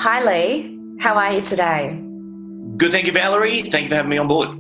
Hi Lee, how are you today? Good, thank you, Valerie. Thank you for having me on board.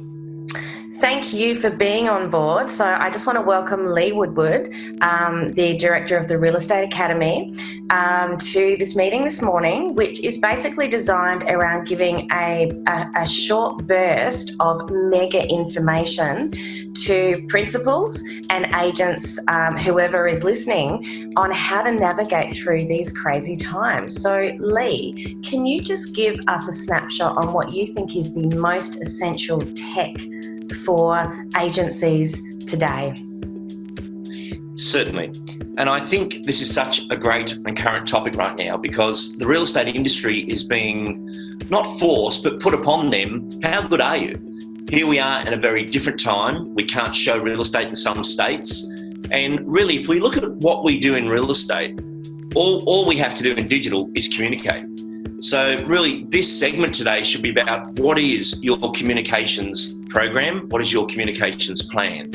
Thank you for being on board. So I just want to welcome Lee Woodward, the Director of the Real Estate Academy, to this meeting this morning, which is basically designed around giving a short burst of mega information to principals and agents, whoever is listening, on how to navigate through these crazy times. So Lee, can you just give us a snapshot on what you think is the most essential tech for agencies today? Certainly. And I think this is such a great and current topic right now because the real estate industry is being not forced, but put upon them. How good are you? Here we are in a very different time. We can't show real estate in some states. And really, if we look at what we do in real estate, all we have to do in digital is communicate. So really, this segment today should be about what is your communications program, what is your communications plan?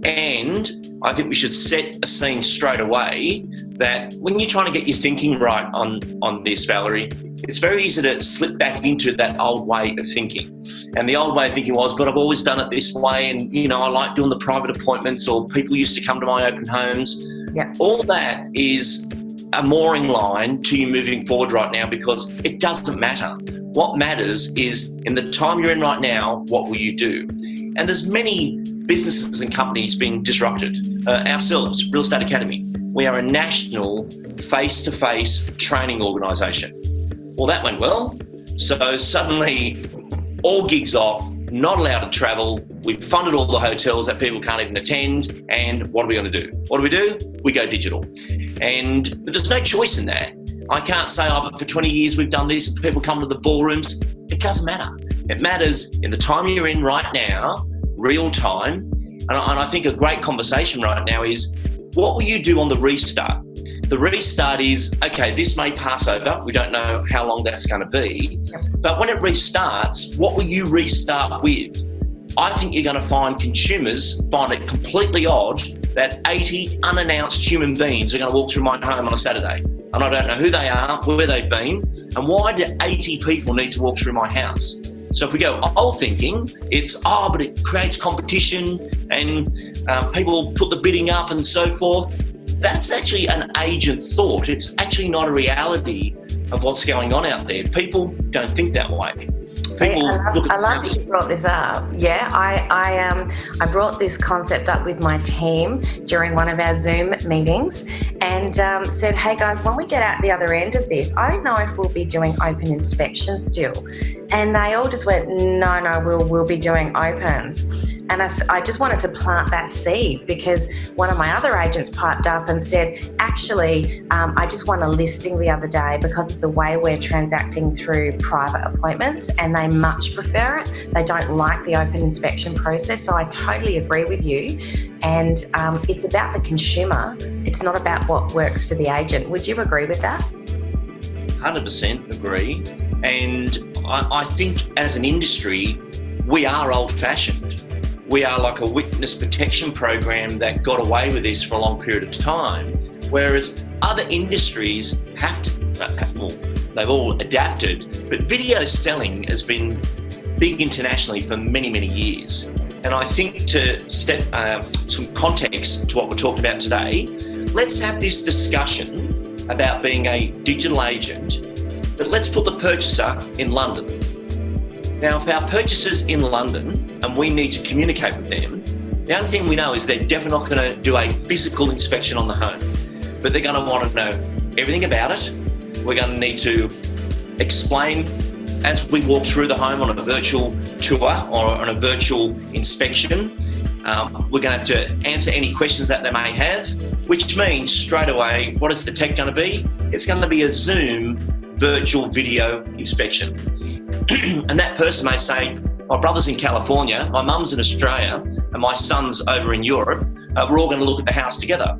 And I think we should set a scene straight away that when you're trying to get your thinking right on this, Valerie, it's very easy to slip back into that old way of thinking. And the old way of thinking was, but I've always done it this way, and I like doing the private appointments, or people used to come to my open homes. Yeah. All that is a mooring line to you moving forward right now, because it doesn't matter. What matters is, in the time you're in right now, what will you do? And there's many businesses and companies being disrupted. Ourselves, Real Estate Academy, we are a national face-to-face training organisation. Well, that went well. So suddenly, all gigs off, not allowed to travel. We've funded all the hotels that people can't even attend. And what are we going to do? What do? We go digital. But there's no choice in that. I can't say, but for 20 years we've done this and people come to the ballrooms. It doesn't matter. It matters in the time you're in right now, real time. And I think a great conversation right now is, what will you do on the restart? The restart is, okay, this may pass over. We don't know how long that's going to be. But when it restarts, what will you restart with? I think you're going to find consumers find it completely odd that 80 unannounced human beings are going to walk through my home on a Saturday. And I don't know who they are, where they've been, and why do 80 people need to walk through my house? So if we go old thinking, it's, but it creates competition and people put the bidding up and so forth. That's actually an agent thought. It's actually not a reality of what's going on out there. People don't think that way. I love that you brought this up. Yeah, I brought this concept up with my team during one of our Zoom meetings and said, hey guys, when we get out the other end of this, I don't know if we'll be doing open inspections still. And they all just went, no, we'll be doing opens. And I just wanted to plant that seed, because one of my other agents piped up and said, actually, I just won a listing the other day because of the way we're transacting through private appointments, and they much prefer it. They don't like the open inspection process. So I totally agree with you. And it's about the consumer. It's not about what works for the agent. Would you agree with that? 100% agree. And I think as an industry, we are old-fashioned. We are like a witness protection program that got away with this for a long period of time, whereas other industries have to, they've all adapted, but video selling has been big internationally for many, many years. And I think to step some context to what we're talking about today, let's have this discussion about being a digital agent, but let's put the purchaser in London. Now, if our purchaser's in London and we need to communicate with them, the only thing we know is they're definitely not going to do a physical inspection on the home, but they're going to want to know everything about it. We're going to need to explain as we walk through the home on a virtual tour or on a virtual inspection. We're going to have to answer any questions that they may have, which means straight away, what is the tech going to be? It's going to be a Zoom virtual video inspection. And that person may say, my brother's in California, my mum's in Australia, and my son's over in Europe. We're all going to look at the house together.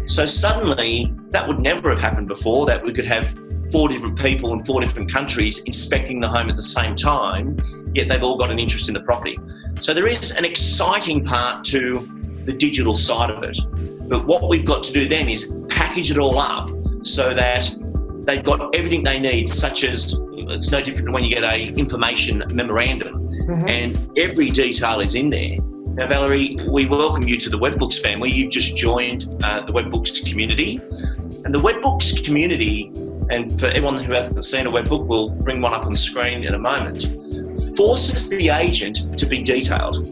So suddenly, that would never have happened before, that we could have 4 different people in 4 different countries inspecting the home at the same time, yet they've all got an interest in the property. So there is an exciting part to the digital side of it. But what we've got to do then is package it all up so that they've got everything they need, such as, it's no different when you get a information memorandum, and every detail is in there. Now, Valerie, we welcome you to the Webbooks family. You've just joined the Webbooks community. And the Webbooks community, and for everyone who hasn't seen a Webbook, we'll bring one up on the screen in a moment, forces the agent to be detailed.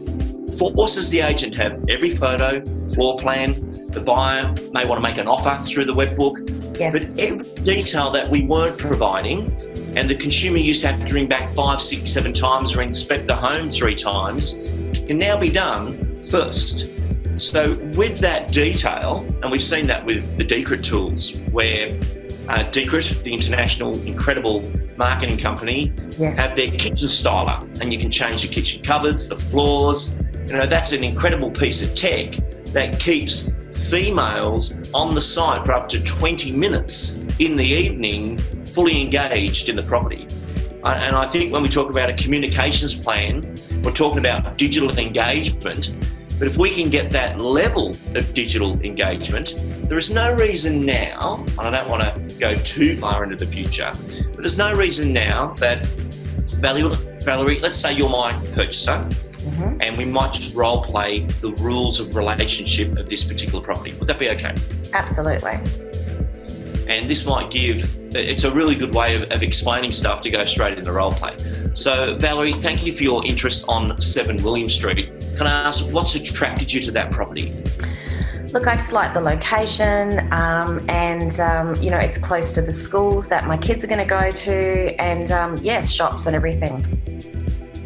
Forces the agent to have every photo, floor plan. The buyer may want to make an offer through the Webbook. Yes. But every detail that we weren't providing, and the consumer used to have to ring back 5, 6, 7 times or inspect the home 3 times, can now be done first. So with that detail, and we've seen that with the Decret tools, where Decret, the international incredible marketing company, have their kitchen styler, and you can change the kitchen cupboards, the floors. That's an incredible piece of tech that keeps females on the site for up to 20 minutes in the evening, fully engaged in the property. And I think when we talk about a communications plan, we're talking about digital engagement. But if we can get that level of digital engagement, there is no reason now, and I don't want to go too far into the future, but there's no reason now that, Valerie, let's say you're my purchaser, and we might just role play the rules of relationship of this particular property. Would that be okay? Absolutely. And this might it's a really good way of explaining stuff to go straight into role play. So Valerie, thank you for your interest on 7 William Street. Can I ask, what's attracted you to that property? Look, I just like the location, and it's close to the schools that my kids are going to go to, and shops and everything.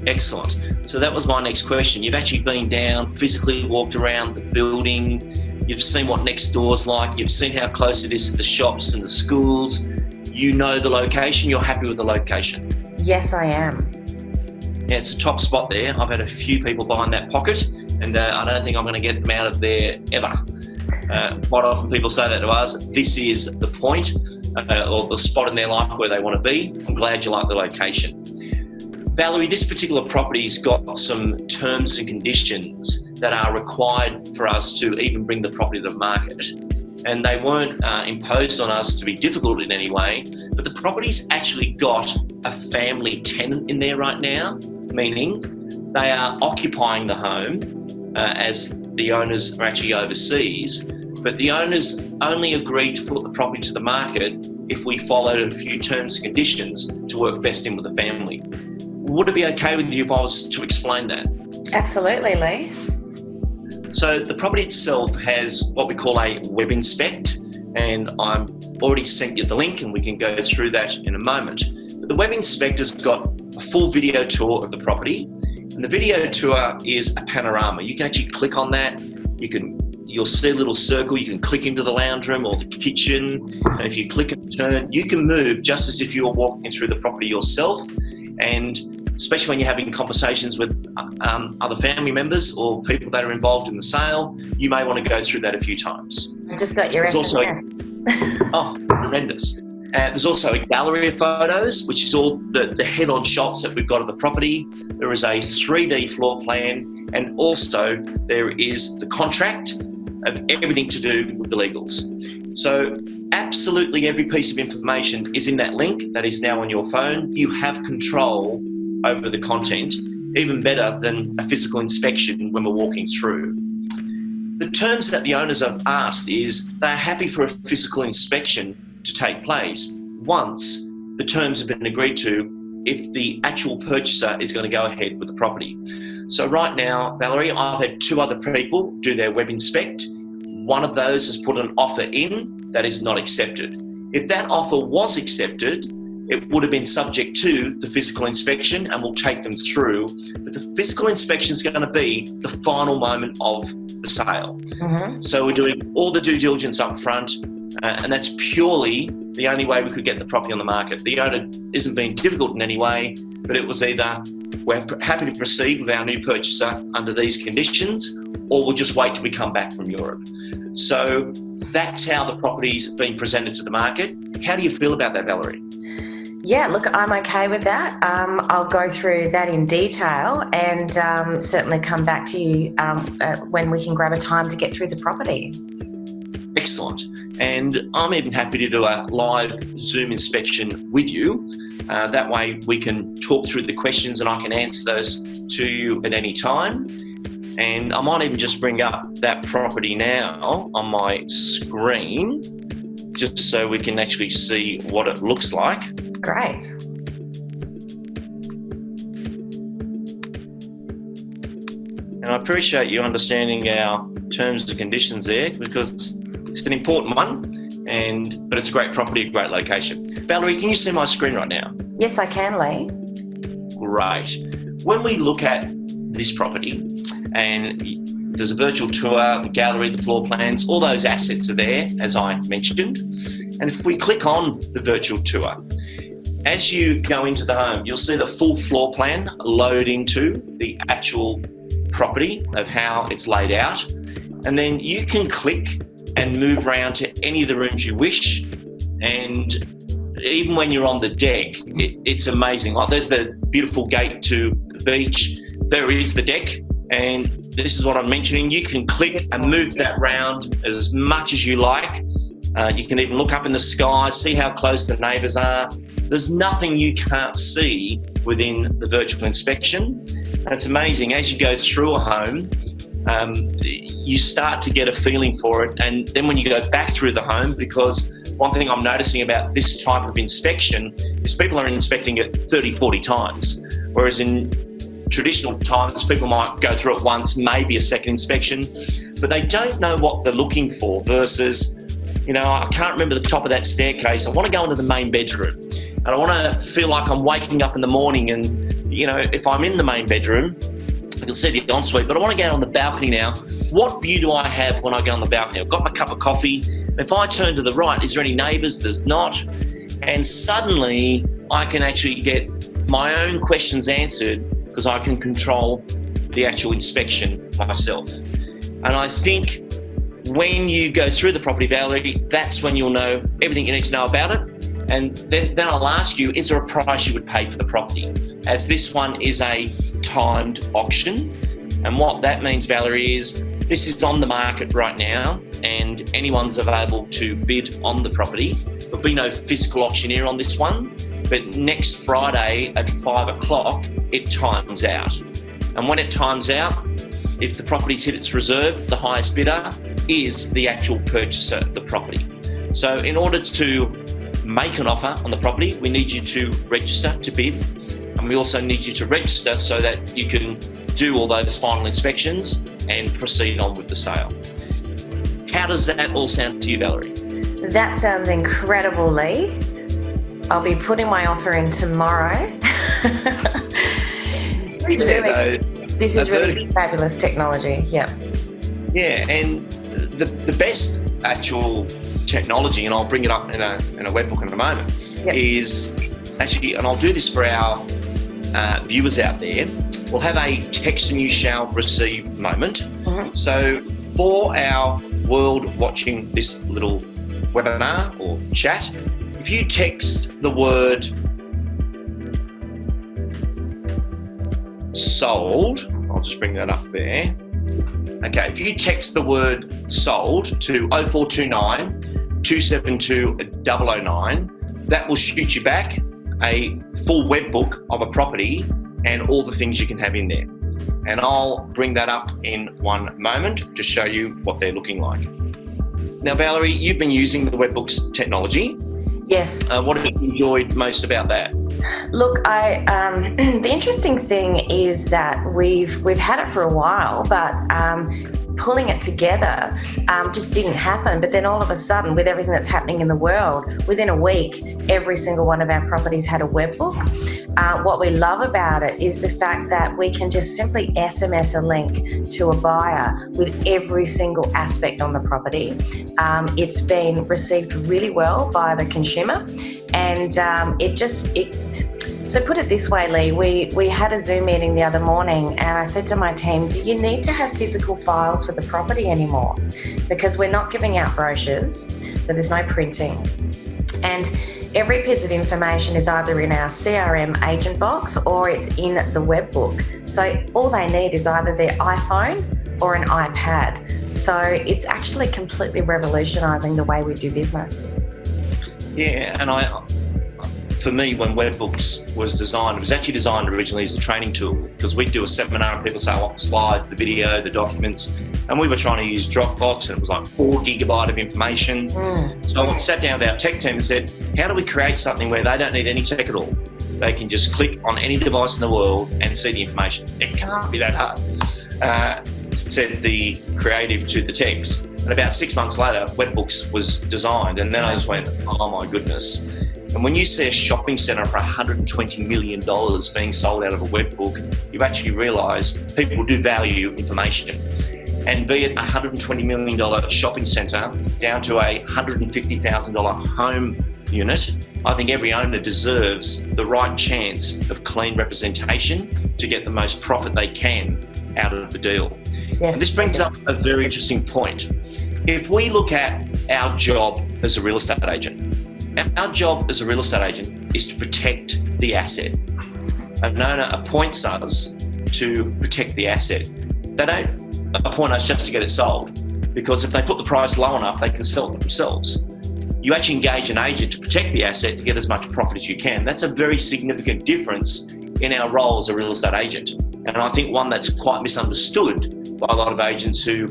Excellent. So that was my next question. You've actually been down, physically walked around the building. You've seen what next door's like. You've seen how close it is to the shops and the schools. You know the location. You're happy with the location. Yes, I am. Yeah, it's a top spot there. I've had a few people buying that pocket, and I don't think I'm going to get them out of there ever. Quite often people say that to us. This is the point, or the spot in their life where they want to be. I'm glad you like the location. Valerie, this particular property's got some terms and conditions that are required for us to even bring the property to the market. And they weren't imposed on us to be difficult in any way, but the property's actually got a family tenant in there right now, meaning they are occupying the home as the owners are actually overseas, but the owners only agreed to put the property to the market if we followed a few terms and conditions to work best in with the family. Would it be okay with you if I was to explain that? Absolutely, Lee. So the property itself has what we call a web inspect, and I've already sent you the link and we can go through that in a moment. But the web inspector's got a full video tour of the property, and the video tour is a panorama. You can actually click on that. You'll see a little circle. You can click into the lounge room or the kitchen, and if you click and turn, you can move just as if you were walking through the property yourself. And especially when you're having conversations with other family members or people that are involved in the sale, you may want to go through that a few times. I've just got your SMS. Oh, horrendous. There's also a gallery of photos, which is all the head-on shots that we've got of the property. There is a 3D floor plan, and also there is the contract of everything to do with the legals. So absolutely every piece of information is in that link that is now on your phone. You have control over the content, even better than a physical inspection when we're walking through. The terms that the owners have asked is they're happy for a physical inspection to take place once the terms have been agreed to if the actual purchaser is going to go ahead with the property. So right now, Valerie, I've had 2 other people do their web inspect. One of those has put an offer in that is not accepted. If that offer was accepted, it would have been subject to the physical inspection, and we'll take them through. But the physical inspection is going to be the final moment of the sale. So we're doing all the due diligence up front, and that's purely the only way we could get the property on the market. The owner isn't being difficult in any way, but it was either we're happy to proceed with our new purchaser under these conditions, or we'll just wait till we come back from Europe. So that's how the property's been presented to the market. How do you feel about that, Valerie? Yeah, look, I'm okay with that. I'll go through that in detail and certainly come back to you when we can grab a time to get through the property. Excellent. And I'm even happy to do a live Zoom inspection with you. That way we can talk through the questions and I can answer those to you at any time. And I might even just bring up that property now on my screen, just so we can actually see what it looks like. Great. And I appreciate you understanding our terms and conditions there, because it's an important one, but it's a great property, a great location. Valerie, can you see my screen right now? Yes, I can, Lee. Great. When we look at this property, and there's a virtual tour, the gallery, the floor plans, all those assets are there, as I mentioned. And if we click on the virtual tour, as you go into the home, you'll see the full floor plan load into the actual property of how it's laid out. And then you can click and move around to any of the rooms you wish. And even when you're on the deck, it's amazing. Like, there's the beautiful gate to the beach. There is the deck. And this is what I'm mentioning. You can click and move that round as much as you like. You can even look up in the sky, see how close the neighbours are. There's nothing you can't see within the virtual inspection. And it's amazing, as you go through a home, you start to get a feeling for it. And then when you go back through the home, because one thing I'm noticing about this type of inspection is people are inspecting it 30, 40 times. Whereas in traditional times, people might go through it once, maybe a second inspection, but they don't know what they're looking for versus, I can't remember the top of that staircase. I want to go into the main bedroom and I want to feel like I'm waking up in the morning and, if I'm in the main bedroom, you'll see the ensuite, but I want to go on the balcony now. What view do I have when I go on the balcony? I've got my cup of coffee. If I turn to the right, is there any neighbours? There's not. And suddenly I can actually get my own questions answered because I can control the actual inspection myself. And I think when you go through the property, Valerie, that's when you'll know everything you need to know about it. And then I'll ask you, is there a price you would pay for the property? As this one is a timed auction. And what that means, Valerie, is this is on the market right now and anyone's available to bid on the property. There'll be no physical auctioneer on this one, but next Friday at 5 o'clock, it times out. And when it times out, if the property's hit its reserve, the highest bidder is the actual purchaser of the property. So in order to make an offer on the property, we need you to register to bid. And we also need you to register so that you can do all those final inspections and proceed on with the sale. How does that all sound to you, Valerie? That sounds incredible, Lee. I'll be putting my offer in tomorrow. This is really fabulous technology. Yeah. Yeah, and the best actual technology, and I'll bring it up in a webbook in a moment, is actually, and I'll do this for our viewers out there, we'll have a text and you shall receive moment. Mm-hmm. So for our world watching this little webinar or chat, if you text the word sold, I'll just bring that up there. Okay, if you text the word sold to 0429 272 009, that will shoot you back a full webbook of a property and all the things you can have in there. And I'll bring that up in one moment to show you what they're looking like. Now, Valerie, you've been using the webbooks technology. Yes. What have you enjoyed most about that? Look, the interesting thing is that we've had it for a while, but pulling it together just didn't happen. But then all of a sudden, with everything that's happening in the world, within a week, every single one of our properties had a webbook. What we love about it is the fact that we can just simply SMS a link to a buyer with every single aspect on the property. It's been received really well by the consumer, and So put it this way, Lee, we had a Zoom meeting the other morning and I said to my team, do you need to have physical files for the property anymore? Because we're not giving out brochures, so there's no printing. And every piece of information is either in our CRM agent box or it's in the webbook. So all they need is either their iPhone or an iPad. So it's actually completely revolutionising the way we do business. Yeah, and for me, when Webbooks was designed, it was actually designed originally as a training tool, because we'd do a seminar and people say, I want the slides, the video, the documents, and we were trying to use Dropbox and it was like 4 gigabyte of information. So I sat down with our tech team and said, how do we create something where they don't need any tech at all? They can just click on any device in the world and see the information. It can't be that hard, said the creative to the techs. And about 6 months later, Webbooks was designed, and then I just went, oh my goodness. And when you see a shopping centre for $120 million being sold out of a webbook, you actually realise people do value information. And be it a $120 million shopping centre down to a $150,000 home unit, I think every owner deserves the right chance of clean representation to get the most profit they can out of the deal. Yes. And this brings up a very interesting point. If we look at our job as a real estate agent, our job as a real estate agent is to protect the asset. An owner appoints us to protect the asset. They don't appoint us just to get it sold, because if they put the price low enough, they can sell it themselves. You actually engage an agent to protect the asset to get as much profit as you can. That's a very significant difference in our role as a real estate agent. And I think one that's quite misunderstood by a lot of agents who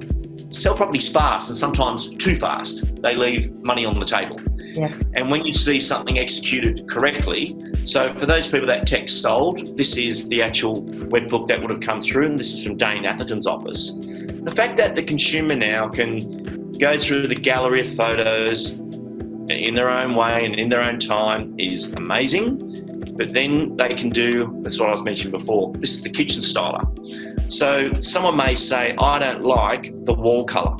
sell properties fast and sometimes too fast. They leave money on the table. Yes. And when you see something executed correctly, so for those people that text sold, this is the actual webbook that would have come through, and this is from Dane Atherton's office. The fact that the consumer now can go through the gallery of photos in their own way and in their own time is amazing. But then they can do, that's what I was mentioning before, this is the kitchen styler. So someone may say, I don't like the wall colour.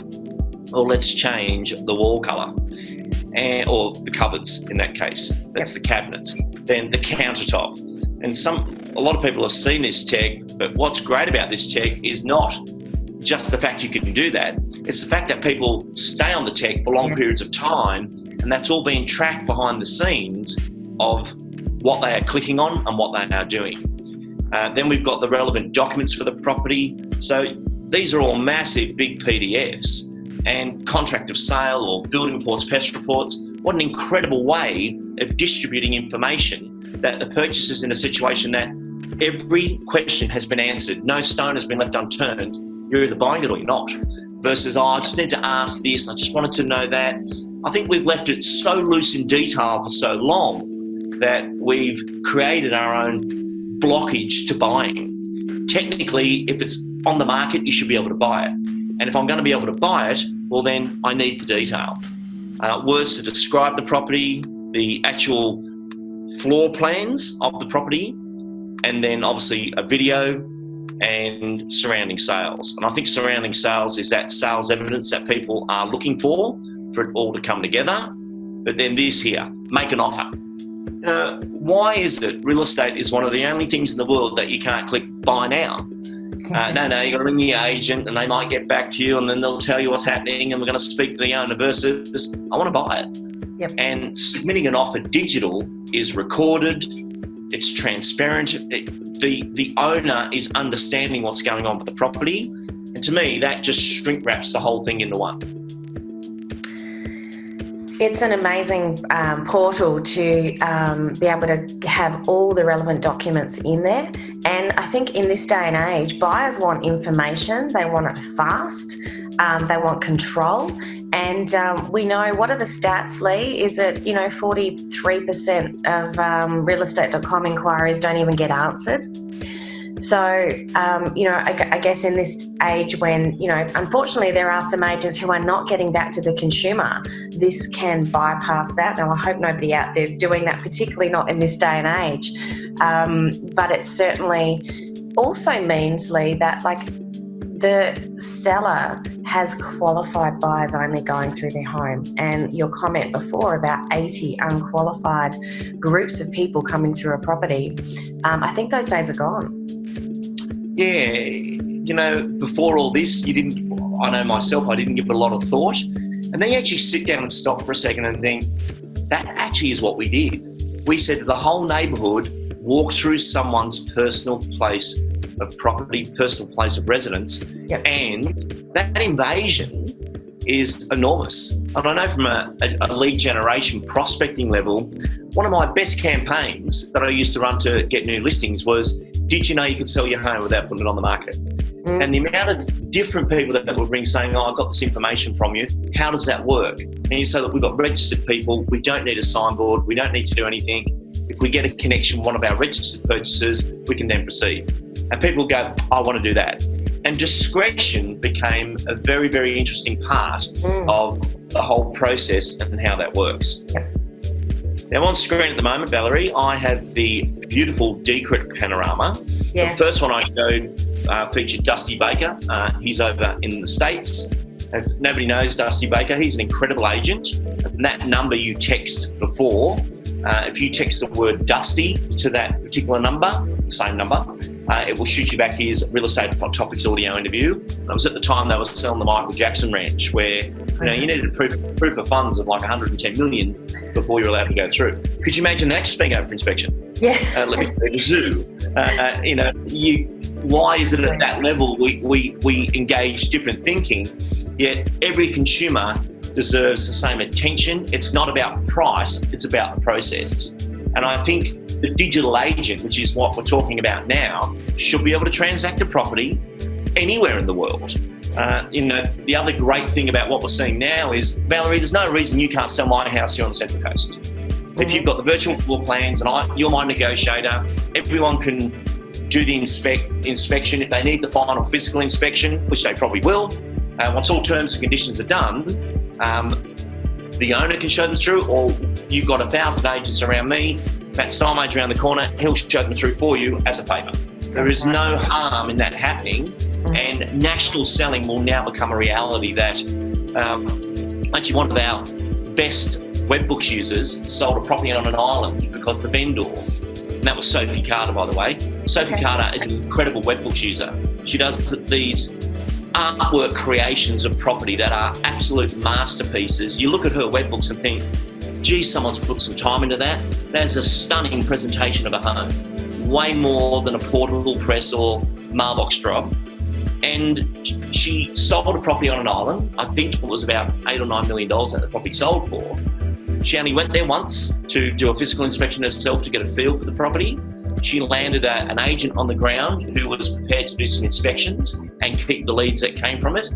Well, let's change the wall colour. Or the cupboards in that case. That's the cabinets. Then the countertop. And a lot of people have seen this tech, but what's great about this tech is not just the fact you can do that. It's the fact that people stay on the tech for long periods of time, and that's all being tracked behind the scenes of what they are clicking on and what they are doing. Then we've got the relevant documents for the property. So these are all massive, big PDFs, and contract of sale or building reports, pest reports. What an incredible way of distributing information that the purchaser's in a situation that every question has been answered. No stone has been left unturned. You're either buying it or you're not. Versus, I just need to ask this, I just wanted to know that. I think we've left it so loose in detail for so long that we've created our own blockage to buying. Technically, if it's on the market, you should be able to buy it. And if I'm going to be able to buy it, well, then I need the detail. Words to describe the property, the actual floor plans of the property, and then obviously a video and surrounding sales. And I think surrounding sales is that sales evidence that people are looking for it all to come together. But then this here, make an offer. Why is it real estate is one of the only things in the world that you can't click buy now? No, you got to ring the agent and they might get back to you and then they'll tell you what's happening and we're going to speak to the owner versus I want to buy it. Yep. And submitting an offer digital is recorded, it's transparent, the owner is understanding what's going on with the property, and to me that just shrink wraps the whole thing into one. It's an amazing portal to be able to have all the relevant documents in there. And I think in this day and age, buyers want information, they want it fast, they want control. And we know, what are the stats, Lee? Is it, 43% of realestate.com inquiries don't even get answered? So, I guess in this age when, unfortunately there are some agents who are not getting back to the consumer, this can bypass that. Now, I hope nobody out there is doing that, particularly not in this day and age. But it certainly also means, Lee, that the seller has qualified buyers only going through their home. And your comment before about 80 unqualified groups of people coming through a property, I think those days are gone. Yeah, before all this, I know myself, I didn't give it a lot of thought. And then you actually sit down and stop for a second and think, that actually is what we did. We said to the whole neighbourhood, walk through someone's personal place of property, personal place of residence, Yep. and that invasion is enormous. And I know from a lead generation prospecting level, one of my best campaigns that I used to run to get new listings was, did you know you could sell your home without putting it on the market? And the amount of different people that would ring saying, I got this information from you, how does that work? And you say that we've got registered people, we don't need a signboard, we don't need to do anything. If we get a connection with one of our registered purchasers, we can then proceed. And people go, I want to do that. And discretion became a very, very interesting part of the whole process and how that works. Yep. Now on screen at the moment, Valerie, I have the beautiful Decret panorama. Yes. The first one I showed featured Dusty Baker. He's over in the States. If nobody knows Dusty Baker, he's an incredible agent. And that number you text before, if you text the word Dusty to that particular number, the same number, it will shoot you back his Real Estate Hot Topics audio interview. And it was at the time they were selling the Michael Jackson Ranch, where you needed proof of funds of like 110 million before you're allowed to go through. Could you imagine that just being over for inspection? Yeah. Let me go to the zoo. Why is it at that level we engage different thinking, yet every consumer deserves the same attention? It's not about price, it's about the process. And I think the digital agent, which is what we're talking about now, should be able to transact a property anywhere in the world. The other great thing about what we're seeing now is, Valerie, there's no reason you can't sell my house here on the Central Coast. If you've got the virtual floor plans and you're my negotiator, everyone can do the inspection. If they need the final physical inspection, which they probably will, once all terms and conditions are done, the owner can show them through, or you've got 1,000 agents around me, Matt Steinmage around the corner, he'll show them through for you as a favour. There is no harm in that happening, and national selling will now become a reality. That actually one of our best webbooks users sold a property on an island because the vendor, and that was Sophie Carter, by the way. Sophie Carter is an incredible webbooks user. She does these artwork creations of property that are absolute masterpieces. You look at her webbooks and think, gee, someone's put some time into that. There's a stunning presentation of a home, way more than a portable press or mailbox drop. And she sold a property on an island. I think it was about $8 or $9 million that the property sold for. She only went there once to do a physical inspection herself to get a feel for the property. She landed an agent on the ground who was prepared to do some inspections and keep the leads that came from it.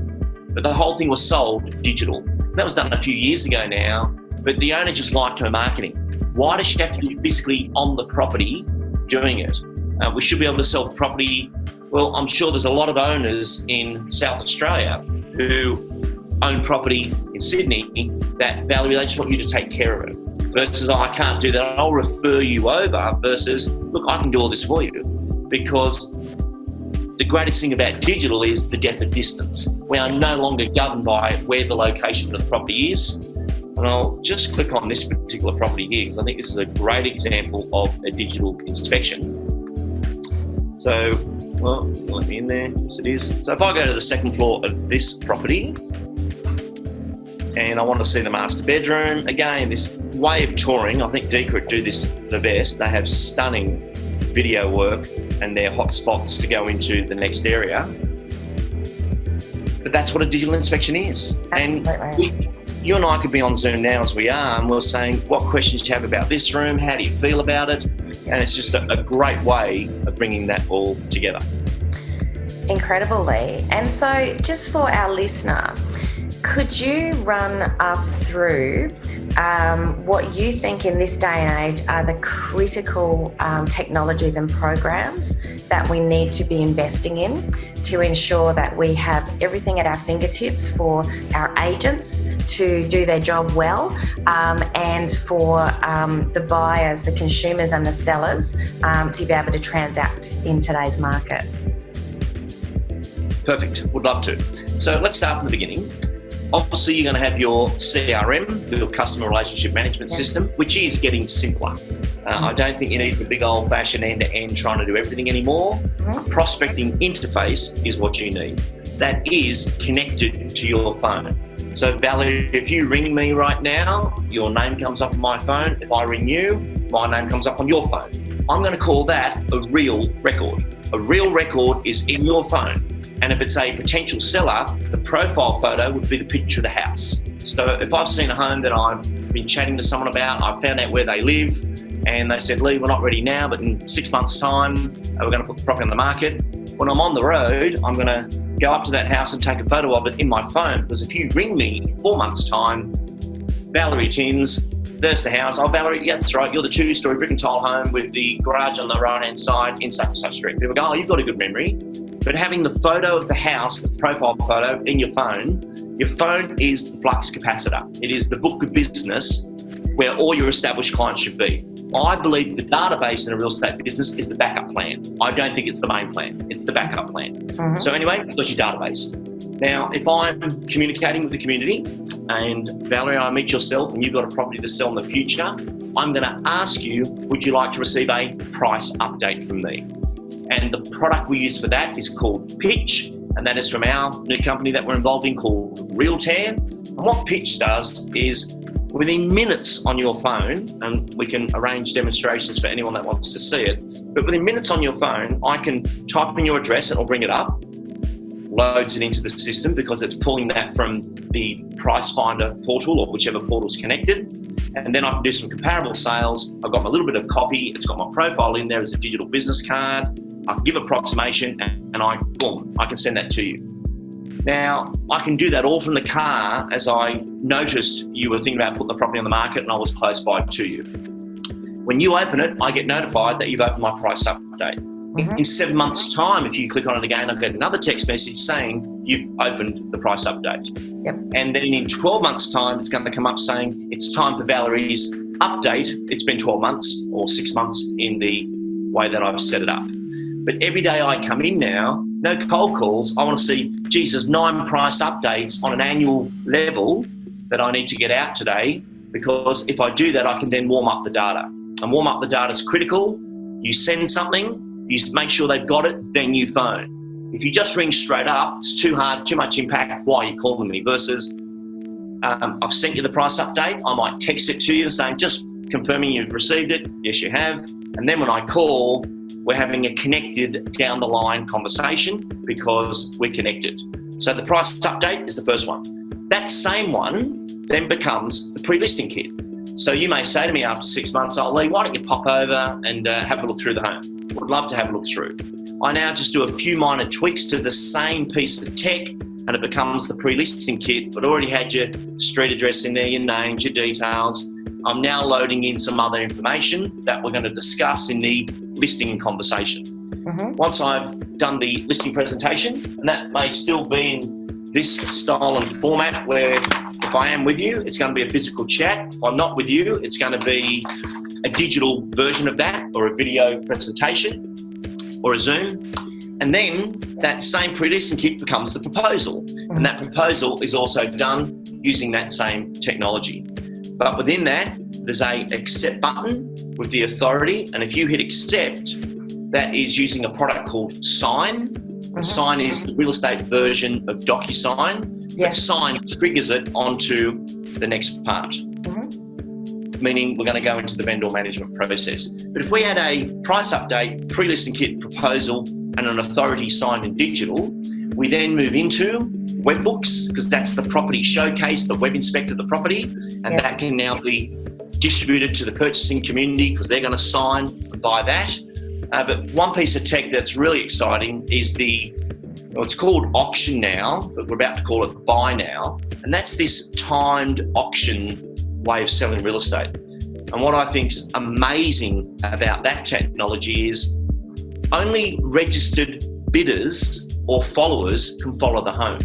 But the whole thing was sold digital. That was done a few years ago now, but the owner just liked her marketing. Why does she have to be physically on the property doing it? We should be able to sell the property. Well, I'm sure there's a lot of owners in South Australia who own property in Sydney that, Valerie, they just want you to take care of it. Versus, I can't do that, I'll refer you over, versus, look, I can do all this for you. Because the greatest thing about digital is the death of distance. We are no longer governed by where the location of the property is. And I'll just click on this particular property here, because I think this is a great example of a digital inspection. So, well, let me in there. Yes, it is. So if I go to the second floor of this property, and I want to see the master bedroom, again, this way of touring, I think Decret do this the best. They have stunning video work and their hot spots to go into the next area. But that's what a digital inspection is. Absolutely. And you and I could be on Zoom now as we are, and we're saying, what questions do you have about this room? How do you feel about it? And it's just a great way of bringing that all together. Incredible, Lee. And so just for our listener, could you run us through what you think in this day and age are the critical technologies and programs that we need to be investing in to ensure that we have everything at our fingertips for our agents to do their job well, and for the buyers, the consumers and the sellers to be able to transact in today's market? Perfect. Would love to. So let's start from the beginning. Obviously, you're going to have your CRM, your customer relationship management system, which is getting simpler. I don't think you need the big old-fashioned end-to-end trying to do everything anymore. A prospecting interface is what you need. That is connected to your phone. So, Valerie, if you ring me right now, your name comes up on my phone. If I ring you, my name comes up on your phone. I'm going to call that a real record. A real record is in your phone. And if it's a potential seller, the profile photo would be the picture of the house. So if I've seen a home that I've been chatting to someone about, I found out where they live, and they said, Lee, we're not ready now, but in 6 months' time, we're going to put the property on the market. When I'm on the road, I'm going to go up to that house and take a photo of it in my phone. Because if you ring me in 4 months' time, Valerie Tins, there's the house. Oh, Valerie, yes, that's right. You're the 2-story brick and tile home with the garage on the right-hand side in such and such street. People go, oh, you've got a good memory. But having the photo of the house as the profile photo in your phone is the flux capacitor. It is the book of business where all your established clients should be. I believe the database in a real estate business is the backup plan. I don't think it's the main plan. It's the backup plan. Mm-hmm. So anyway, you've got your database. Now, if I'm communicating with the community and Valerie, I meet yourself and you've got a property to sell in the future, I'm going to ask you, would you like to receive a price update from me? And the product we use for that is called Pitch, and that is from our new company that we're involved in called Realtan. And what Pitch does is within minutes on your phone, and we can arrange demonstrations for anyone that wants to see it, but within minutes on your phone, I can type in your address and it'll bring it up, loads it into the system because it's pulling that from the Price Finder portal or whichever portal's connected. And then I can do some comparable sales. I've got my little bit of copy. It's got my profile in there as a digital business card. I can give approximation and I can send that to you. Now, I can do that all from the car as I noticed you were thinking about putting the property on the market and I was close by to you. When you open it, I get notified that you've opened my price update. Mm-hmm. In 7 months' time, if you click on it again, I'll get another text message saying you've opened the price update. Yep. And then in 12 months' time, it's going to come up saying it's time for Valerie's update. It's been 12 months or 6 months in the way that I've set it up. But every day I come in now, no cold calls. I want to see, there's 9 price updates on an annual level that I need to get out today, because if I do that, I can then warm up the data. And warm up the data is critical. You send something, you make sure they've got it, then you phone. If you just ring straight up, it's too hard, too much impact. Why are you calling me? Versus I've sent you the price update. I might text it to you saying, just confirming you've received it. Yes, you have. And then when I call, we're having a connected down the line conversation because we're connected. So the price update is the first one. That same one then becomes the pre-listing kit. So you may say to me after 6 months, oh, Lee, why don't you pop over and have a look through the home? Would love to have a look through. I now just do a few minor tweaks to the same piece of tech and it becomes the pre-listing kit, but already had your street address in there, your names, your details. I'm now loading in some other information that we're going to discuss in the listing conversation. Mm-hmm. Once I've done the listing presentation, and that may still be in this style and format where if I am with you, it's going to be a physical chat. If I'm not with you, it's going to be a digital version of that or a video presentation or a Zoom. And then that same pre-listing kit becomes the proposal. Mm-hmm. And that proposal is also done using that same technology. But within that, there's a accept button with the authority. And if you hit accept, that is using a product called Sign. Mm-hmm. Sign is the real estate version of DocuSign. Yes. But Sign triggers it onto the next part. Mm-hmm. Meaning we're going to go into the vendor management process. But if we had a price update, pre-listing kit, proposal, and an authority signed in digital, we then move into webbooks, because that's the property showcase, the web inspector, the property, and that can now be distributed to the purchasing community because they're going to sign and buy that. But one piece of tech that's really exciting is it's called auction now, but we're about to call it buy now, and that's this timed auction way of selling real estate. And what I think's amazing about that technology is only registered bidders or followers can follow the home.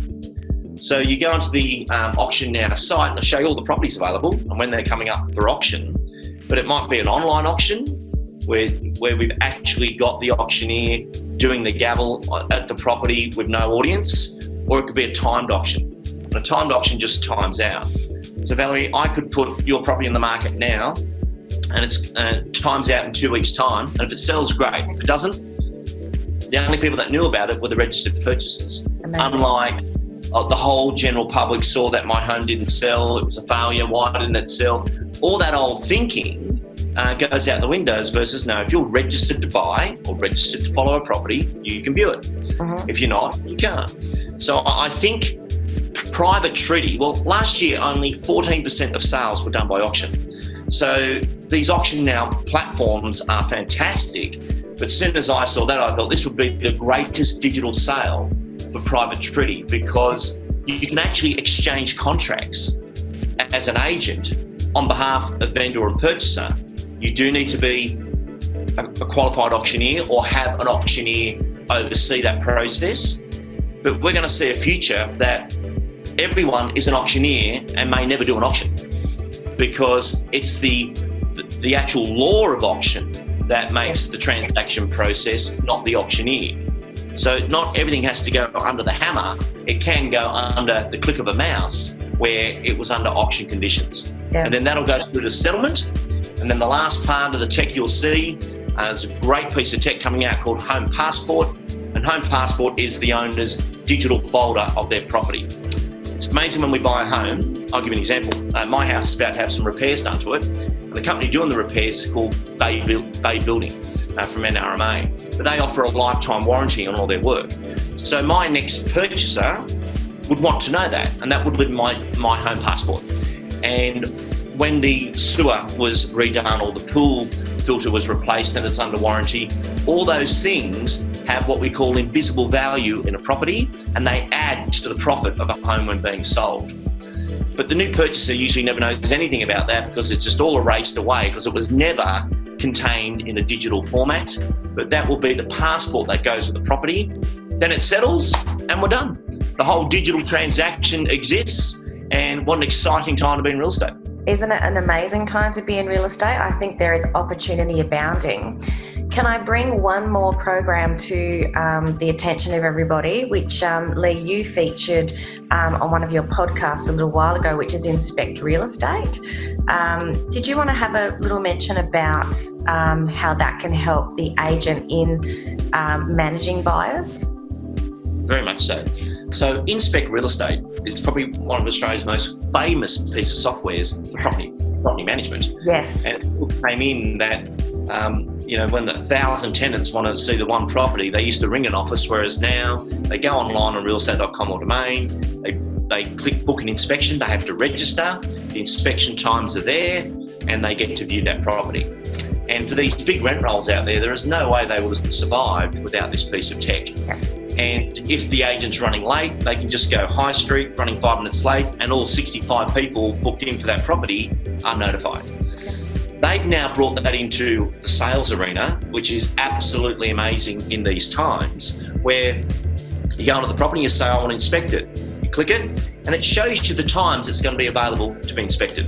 So you go onto the Auction Now site and I'll show you all the properties available and when they're coming up for auction. But it might be an online auction where we've actually got the auctioneer doing the gavel at the property with no audience, or it could be a timed auction. And a timed auction just times out. So Valerie, I could put your property in the market now and it's times out in 2 weeks' time. And if it sells, great. If it doesn't, the only people that knew about it were the registered purchasers. Amazing. Unlike the whole general public saw that my home didn't sell, it was a failure, why didn't it sell? All that old thinking goes out the windows versus no, if you're registered to buy or registered to follow a property, you can view it. If you're not, you can't. So I think private treaty, well, last year only 14% of sales were done by auction. So these auction now platforms are fantastic. But as soon as I saw that, I thought this would be the greatest digital sale for private treaty, because you can actually exchange contracts as an agent on behalf of vendor and purchaser. You do need to be a qualified auctioneer or have an auctioneer oversee that process. But we're going to see a future that everyone is an auctioneer and may never do an auction, because it's the actual law of auction that makes the transaction process, not the auctioneer. So not everything has to go under the hammer. It can go under the click of a mouse where it was under auction conditions. And then that'll go through to settlement. And then the last part of the tech you'll see is a great piece of tech coming out called Home Passport. And Home Passport is the owner's digital folder of their property. It's amazing when we buy a home. I'll give you an example. My house is about to have some repairs done to it. And the company doing the repairs is called Bay Building from NRMA. But they offer a lifetime warranty on all their work. So my next purchaser would want to know that, and that would live in my Home Passport. And when the sewer was redone or the pool filter was replaced and it's under warranty, all those things have what we call invisible value in a property, and they add to the profit of a home when being sold. But the new purchaser usually never knows anything about that, because it's just all erased away because it was never contained in a digital format. But that will be the passport that goes with the property. Then it settles and we're done. The whole digital transaction exists, and what an exciting time to be in real estate. Isn't it an amazing time to be in real estate? I think there is opportunity abounding. Can I bring one more program to the attention of everybody, which Lee, you featured on one of your podcasts a little while ago, which is Inspect Real Estate. Did you want to have a little mention about how that can help the agent in managing buyers? Very much so. So Inspect Real Estate is probably one of Australia's most famous pieces of softwares for property management. Yes. And it came in that, when the 1,000 tenants wanted to see the one property, they used to ring an office, whereas now they go online on realestate.com or domain, they click book an inspection, they have to register, the inspection times are there, and they get to view that property. And for these big rent rolls out there is no way they would have survived without this piece of tech. Yeah. And if the agent's running late, they can just go high street, running 5 minutes late, and all 65 people booked in for that property are notified. They've now brought that into the sales arena, which is absolutely amazing in these times, where you go onto the property, you say, I want to inspect it. You click it, and it shows you the times it's going to be available to be inspected.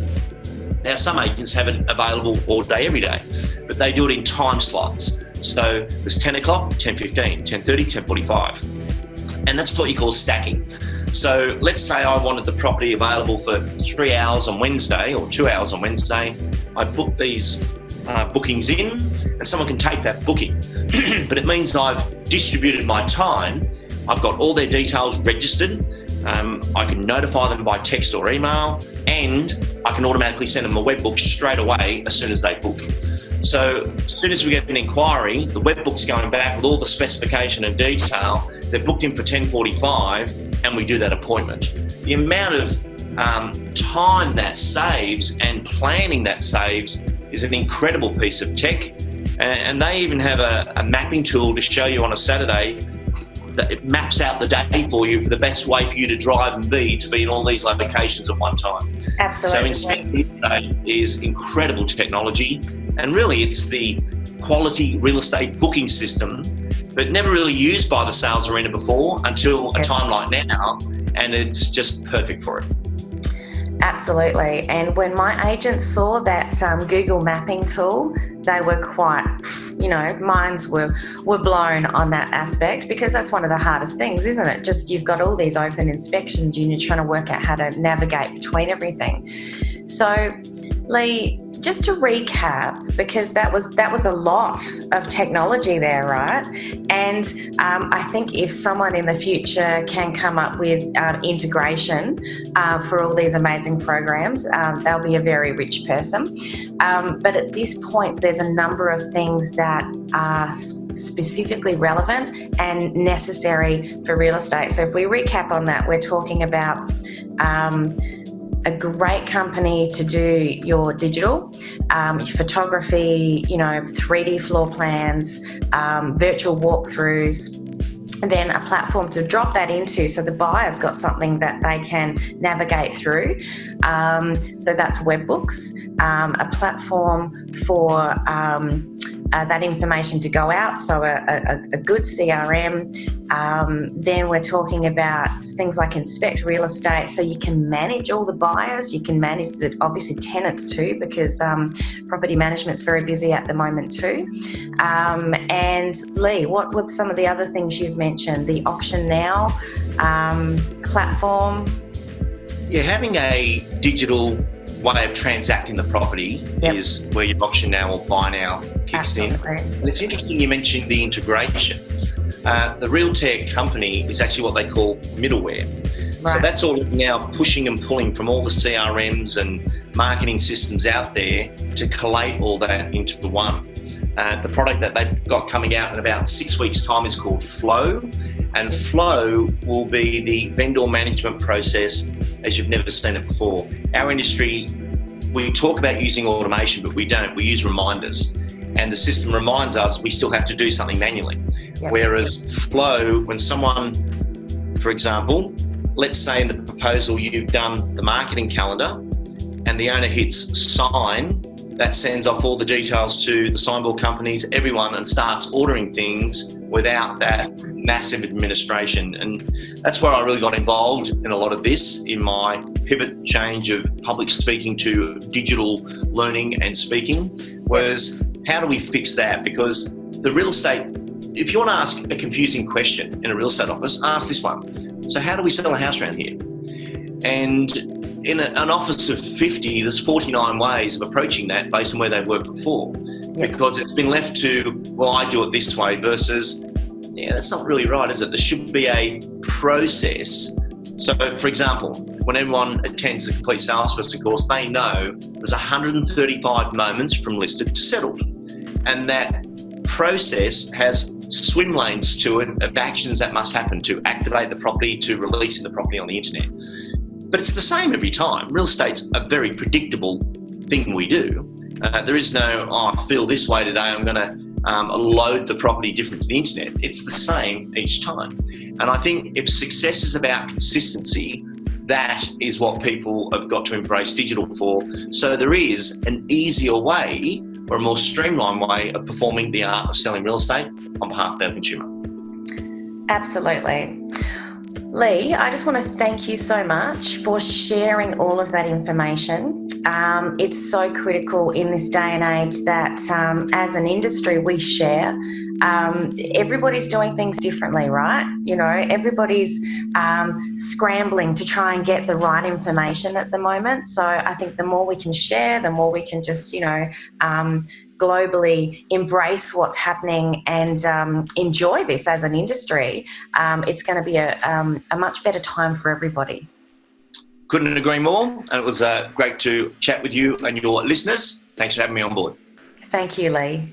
Now, some agents have it available all day, every day, but they do it in time slots. So there's 10 o'clock, 10:15, 10:30, 10:45. And that's what you call stacking. So let's say I wanted the property available for 3 hours on Wednesday or 2 hours on Wednesday. I book these bookings in, and someone can take that booking. But it means I've distributed my time. I've got all their details registered. I can notify them by text or email, and I can automatically send them a webbook straight away as soon as they book. So as soon as we get an inquiry, the webbook's going back with all the specification and detail. They're booked in for 10:45, and we do that appointment. The amount of time that saves and planning that saves is an incredible piece of tech. And they even have a mapping tool to show you on a Saturday that it maps out the day for you for the best way for you to drive and to be in all these locations at one time. Absolutely. So Inspect Real Estate is incredible technology, and really it's the quality real estate booking system, but never really used by the sales arena before until a time like now, and it's just perfect for it. Absolutely. And when my agents saw that Google mapping tool, they were quite, minds were blown on that aspect, because that's one of the hardest things, isn't it? Just you've got all these open inspections and you're trying to work out how to navigate between everything. So, Lee, just to recap, because that was a lot of technology there, right? And I think if someone in the future can come up with integration for all these amazing programs, they'll be a very rich person. But at this point, there's a number of things that are specifically relevant and necessary for real estate. So if we recap on that, we're talking about a great company to do your digital, your photography, 3D floor plans, virtual walkthroughs, and then a platform to drop that into so the buyer's got something that they can navigate through. So that's webbooks, a platform for that information to go out, so a good CRM. Then we're talking about things like Inspect Real Estate, so you can manage all the buyers, you can manage the obviously tenants too, because property management's very busy at the moment too. And Lee, what were some of the other things you've mentioned? The Auction Now platform. Yeah, having a digital way of transacting the property is where your Auction Now or Buy Now kicks in. And it's interesting you mentioned the integration. The Realtech company is actually what they call middleware. Right. So that's all now pushing and pulling from all the CRMs and marketing systems out there to collate all that into one. The product that they've got coming out in about 6 weeks' time is called Flow. And Flow will be the vendor management process as you've never seen it before. Our industry, we talk about using automation, but we don't. We use reminders. And the system reminds us we still have to do something manually. Yep. Whereas Flow, when someone, for example, let's say in the proposal you've done the marketing calendar and the owner hits sign, that sends off all the details to the signboard companies, everyone, and starts ordering things without that massive administration. And that's where I really got involved in a lot of this in my pivot change of public speaking to digital learning and speaking, was how do we fix that? Because the real estate, if you want to ask a confusing question in a real estate office, ask this one. So how do we sell a house around here? And in an office of 50, there's 49 ways of approaching that based on where they've worked before. Because it's been left to, well, I do it this way versus, that's not really right, is it? There should be a process. So, for example, when everyone attends the complete sales person course, they know there's 135 moments from listed to settled. And that process has swim lanes to it of actions that must happen to activate the property, to releasing the property on the internet. But it's the same every time. Real estate's a very predictable thing we do. There is no, I feel this way today, I'm going to load the property different to the internet. It's the same each time. And I think if success is about consistency, that is what people have got to embrace digital for. So there is an easier way or a more streamlined way of performing the art of selling real estate on behalf of our consumer. Absolutely. Lee, I just want to thank you so much for sharing all of that information. It's so critical in this day and age that as an industry we share. Everybody's doing things differently, right? Everybody's scrambling to try and get the right information at the moment. So I think the more we can share, the more we can just, globally embrace what's happening and enjoy this as an industry. It's going to be a much better time for everybody. Couldn't agree more. And it was great to chat with you and your listeners. Thanks for having me on board. Thank you, Lee.